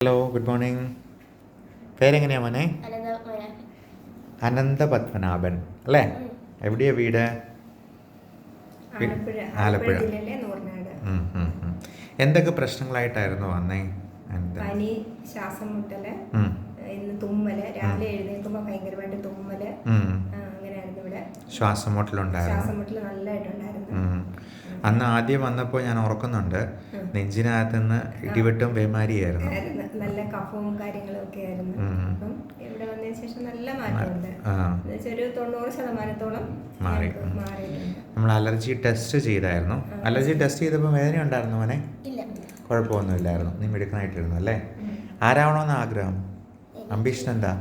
Hello, good morning. പേരെങ്ങനെയാ മോനെ? അനന്തപത്മനാഭൻ അല്ലേ? എവിടെയാ വീട്? ആലപ്പുഴ. എന്തൊക്കെ പ്രശ്നങ്ങളായിട്ടായിരുന്നു വന്നേ? പനി, ശ്വാസം മുട്ടല്, ഇന്ന് തുമ്മല്, രാവിലെ എഴുന്നേൽക്കുമ്പോൾ ഭയങ്കരമായിട്ട് തുമ്മല്, അങ്ങനെയായിരുന്നു ഇവിടെ. ശ്വാസം മുട്ടലുണ്ടായിരുന്നു. ശ്വാസം മുട്ടൽ നല്ലതായിട്ടുണ്ടായിരുന്നു. അന്ന് ആദ്യം വന്നപ്പോൾ ഞാൻ ഓർക്കുന്നുണ്ട്, നെഞ്ചിനകത്തുനിന്ന് ഇടിവെട്ടും പേമാരിയായിരുന്നു. നല്ല കഫവും കാര്യങ്ങളും ഒക്കെ ആയിരുന്നു. അപ്പം ഇവിടെ വന്നതിന് ശേഷം നല്ല മാറ്റമുണ്ട്. ഒരു 90% മാറിയിട്ടുണ്ട്. നമ്മൾ അലർജി ടെസ്റ്റ് ചെയ്തായിരുന്നു. അലർജി ടെസ്റ്റ് ചെയ്തപ്പോൾ വേദന ഉണ്ടായിരുന്നു മോനെ? കുഴപ്പമൊന്നുമില്ലായിരുന്നു. നീ മിടുക്കനായിട്ടിരുന്നു അല്ലേ? ആരാവണമെന്ന് ആഗ്രഹം? അംബീഷൻ എന്താ?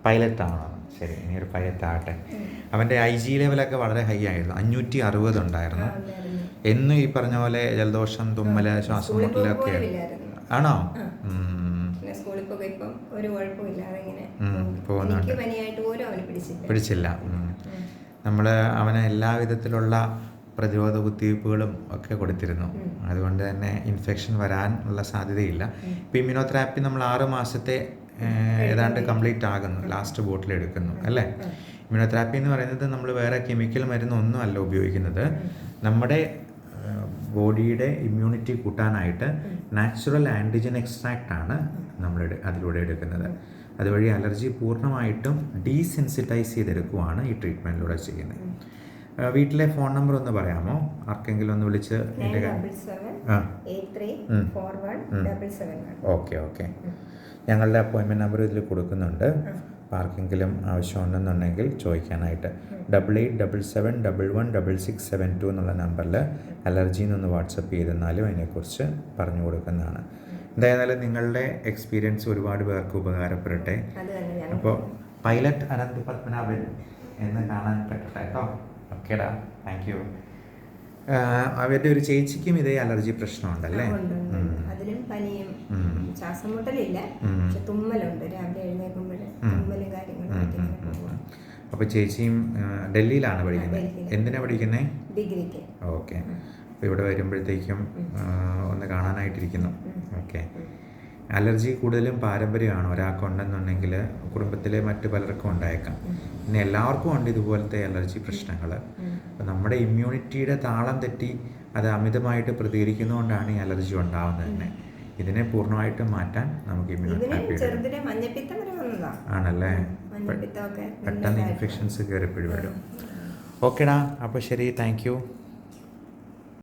പൈലറ്റ് ആവണം. ശരി, ഇനി ഒരു പൈലറ്റ് ആകട്ടെ. അവൻ്റെ IG ലെവലൊക്കെ വളരെ ഹൈ ആയിരുന്നു. 560 ഉണ്ടായിരുന്നു. എന്നും ഈ പറഞ്ഞ പോലെ ജലദോഷം, തുമ്മല്, ശ്വാസം മുട്ടലൊക്കെ ആണോ? പോകുന്നുണ്ട്. പിടിച്ചില്ല. നമ്മൾ അവന് എല്ലാവിധത്തിലുള്ള പ്രതിരോധ കുത്തിവയ്പ്പുകളും ഒക്കെ കൊടുത്തിരുന്നു. അതുകൊണ്ട് തന്നെ ഇൻഫെക്ഷൻ വരാനുള്ള സാധ്യതയില്ല. ഇപ്പോൾ ഇമ്മ്യൂണോതെറാപ്പി നമ്മൾ 6 മാസത്തെ ഏതാണ്ട് കംപ്ലീറ്റ് ആകുന്നു. ലാസ്റ്റ് ബോട്ടിൽ എടുക്കുന്നു അല്ലേ? ഇമ്മ്യൂണോതെറാപ്പി എന്ന് പറയുന്നത് നമ്മൾ വേറെ കെമിക്കൽ മരുന്നൊന്നും അല്ല ഉപയോഗിക്കുന്നത്. നമ്മുടെ ബോഡിയുടെ ഇമ്മ്യൂണിറ്റി കൂട്ടാനായിട്ട് നാച്ചുറൽ ആൻറ്റിജൻ എക്സ്ട്രാക്റ്റാണ് നമ്മൾ അതിലൂടെ എടുക്കുന്നത്. അതുവഴി അലർജി പൂർണ്ണമായിട്ടും ഡീസെൻസിറ്റൈസ് ചെയ്തെടുക്കുകയാണ് ഈ ട്രീറ്റ്മെൻറ്റിലൂടെ ചെയ്യുന്നത്. വീട്ടിലെ ഫോൺ നമ്പർ ഒന്ന് പറയാമോ? ആർക്കെങ്കിലും ഒന്ന് വിളിച്ച് ഓക്കെ. ഞങ്ങളുടെ അപ്പോയിൻമെൻറ്റ് നമ്പർ ഇതിൽ കൊടുക്കുന്നുണ്ട്. ആർക്കെങ്കിലും ആവശ്യമുണ്ടെന്നുണ്ടെങ്കിൽ ചോദിക്കാനായിട്ട് 8877116672 എന്നുള്ള നമ്പറിൽ അലർജിന്നൊന്ന് വാട്സപ്പ് ചെയ്തെന്നാലും അതിനെക്കുറിച്ച് പറഞ്ഞു കൊടുക്കുന്നതാണ്. എന്തായാലും നിങ്ങളുടെ എക്സ്പീരിയൻസ് ഒരുപാട് പേർക്ക് ഉപകാരപ്പെടട്ടെ. അപ്പോൾ പൈലറ്റ് അനന്ത് പത്മനാഭൻ എന്ന് കാണാൻ പറ്റട്ടെ കേട്ടോ. ഓക്കേടാ, താങ്ക് യു. അവരുടെ ഒരു ചേച്ചിക്കും ഇതേ അലർജി പ്രശ്നമുണ്ടല്ലേ? അതിനും പനിയും ശ്വാസം മുട്ടലില്ല, പക്ഷെ തുമ്മലുണ്ട്. രാവിലെ എഴുന്നേൽക്കുമ്പോൾ തുമ്മലും കാര്യങ്ങളും. അപ്പോൾ ചേച്ചിയും ഡൽഹിയിലാണ് പഠിക്കുന്നത്. എന്തിനാ പഠിക്കുന്നത്? ഡിഗ്രിക്ക്. ഓക്കെ. അപ്പോൾ ഇവിടെ വരുമ്പോഴത്തേക്കും ഒന്ന് കാണാനായിട്ടിരിക്കുന്നു. ഓക്കെ. അലർജി കൂടുതലും പാരമ്പര്യമാണ്. ഒരാൾക്കുണ്ടെന്നുണ്ടെങ്കിൽ കുടുംബത്തിലെ മറ്റു പലർക്കും ഉണ്ടായേക്കാം. പിന്നെ എല്ലാവർക്കും ഉണ്ട് ഇതുപോലത്തെ അലർജി പ്രശ്നങ്ങൾ. അപ്പോൾ നമ്മുടെ ഇമ്മ്യൂണിറ്റിയുടെ താളം തെറ്റി അത് അമിതമായിട്ട് പ്രതികരിക്കുന്നതുകൊണ്ടാണ് ഈ അലർജി ഉണ്ടാവുന്നത് തന്നെ. ഇതിനെ പൂർണ്ണമായിട്ടും മാറ്റാൻ നമുക്ക് ഇമ്മ്യൂണോതെറാപ്പി ആണല്ലേ? പെട്ടെന്ന് ഇൻഫെക്ഷൻസ് കയറിപ്പോഴും വരും. ഓക്കെടാ, അപ്പോൾ ശരി, താങ്ക് യു.